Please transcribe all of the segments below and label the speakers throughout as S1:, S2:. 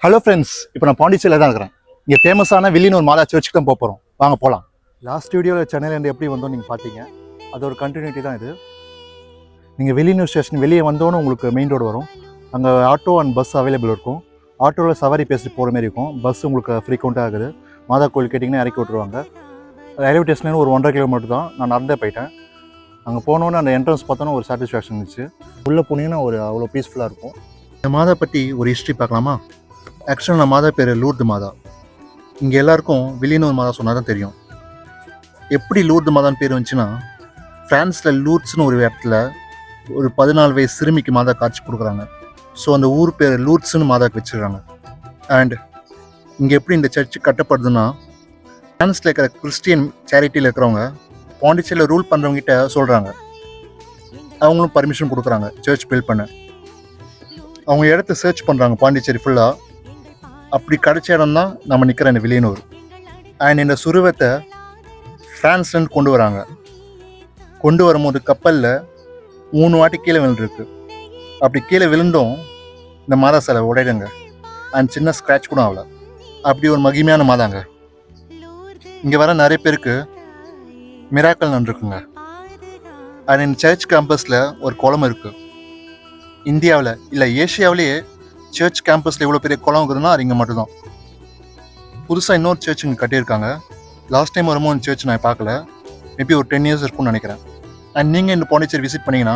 S1: Hello friends, இப்போ நான் பாண்டிச்சேரியில் தான் இருக்கிறேன். இங்கே ஃபேமஸான வில்லியனூர் மாதா சர்ச்சுக்கு தான் போகிறோம். வாங்க போகலாம். லாஸ்ட் வீடியோவில் சென்னையிலேருந்து எப்படி வந்தோம் நீங்கள் பார்த்தீங்க. அது ஒரு கண்டினியூட்டி தான் இது. நீங்கள் வில்லியனூர் ஸ்டேஷன் வெளியே வந்தோன்னு உங்களுக்கு மெயின் ரோடு வரும். அங்கே ஆட்டோ அண்ட் பஸ் அவைலபிள் இருக்கும். ஆட்டோவில் சவாரி பேசிட்டு போகிற மாதிரி இருக்கும். பஸ் உங்களுக்கு ஃப்ரீக்வெண்ட்டாக இருக்குது. மாதா கோயில் கேட்டிங்கன்னா இறக்கி விட்ருவாங்க. ரயில்வே ஸ்டேஷன்லேருந்து ஒரு 1.5 கிலோமீட்டர் தான். நான் நடந்தே போயிட்டேன். அங்கே போனோன்னு அந்த என்ட்ரன்ஸ் பார்த்தோன்னா ஒரு சாட்டிஸ்ஃபேக்ஷன் இருந்துச்சு. உள்ளே போனீங்கன்னா ஒரு அவ்வளோ பீஸ்ஃபுல்லாக இருக்கும். இந்த மாதா பற்றி ஒரு ஹிஸ்ட்ரி பார்க்கலாமா? ஆக்சுவலாக நான் மாதா பேர் லூர்து மாதா. இங்கே எல்லாருக்கும் வில்லியனூர் மாதா சொன்னால் தான் தெரியும். எப்படி லூர்து மாதான்னு பேர் வந்துச்சுன்னா, ஃப்ரான்ஸில் லூர்ட்ஸ்னு ஒரு இடத்துல ஒரு 14 வயசு சிறுமிக்கு மாதா காட்சி கொடுக்குறாங்க. ஸோ அந்த ஊர் பேர் லூர்ட்ஸ்னு மாதாக்கு வச்சுருக்காங்க. அண்ட் இங்கே எப்படி இந்த சர்ச்சு கட்டப்படுதுன்னா, ஃப்ரான்ஸில் இருக்கிற கிறிஸ்டியன் சேரிட்டியில் இருக்கிறவங்க பாண்டிச்சேரியில் ரூல் பண்ணுறவங்ககிட்ட சொல்கிறாங்க. அவங்களும் பர்மிஷன் கொடுக்குறாங்க சர்ச் பில்ட் பண்ண. அவங்க இடத்த சர்ச் பண்ணுறாங்க பாண்டிச்சேரி ஃபுல்லாக. அப்படி கிடச்ச இடம் தான் நம்ம நிற்கிற இந்த வில்லியனூர். அண்ட் இந்த சுருவத்தை ஃப்ரான்ஸ்லேருந்து கொண்டு வராங்க. கொண்டு வரும்போது கப்பலில் 3 வாட்டி கீழே விழுந்துருக்கு. அப்படி கீழே விழுந்தும் இந்த மாதா சிலை உடையுங்க. அண்ட் சின்ன ஸ்க்ராட்ச் கூட ஆகல. அப்படி ஒரு மகிமையான மாதாங்க. இங்கே வர நிறைய பேருக்கு மிராக்கல் நடந்திருக்குங்க. அண்ட் இந்த சர்ச் கேம்பஸில் ஒரு குளம் இருக்குது. இந்தியாவில் இல்லை ஏஷியாவிலேயே சர்ச் கேம்பஸில் எவ்வளோ பெரிய குளம் இருக்குதுன்னா அது இங்கே மட்டும்தான். புதுசாக இன்னொரு சர்ச் இங்கே கட்டியிருக்காங்க. லாஸ்ட் டைம் வரும்போது இந்த சர்ச் நான் பார்க்கல. மேபி ஒரு 10 இயர்ஸ் இருக்கும்னு நினைக்கிறேன். அண்ட் நீங்கள் இந்த பாண்டிச்சேரி விசிட் பண்ணிங்கன்னா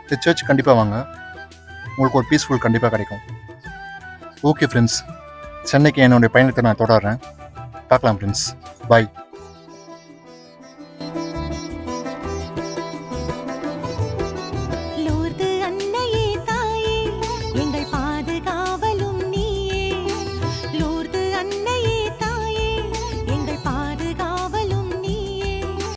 S1: இந்த சர்ச் கண்டிப்பாக வாங்க. உங்களுக்கு ஒரு பீஸ்ஃபுல் கண்டிப்பாக கிடைக்கும். ஓகே ஃப்ரெண்ட்ஸ், சென்னைக்கு என்னுடைய பயணத்தை நான் தொடர்றேன். பார்க்கலாம் ஃப்ரெண்ட்ஸ். பாய்.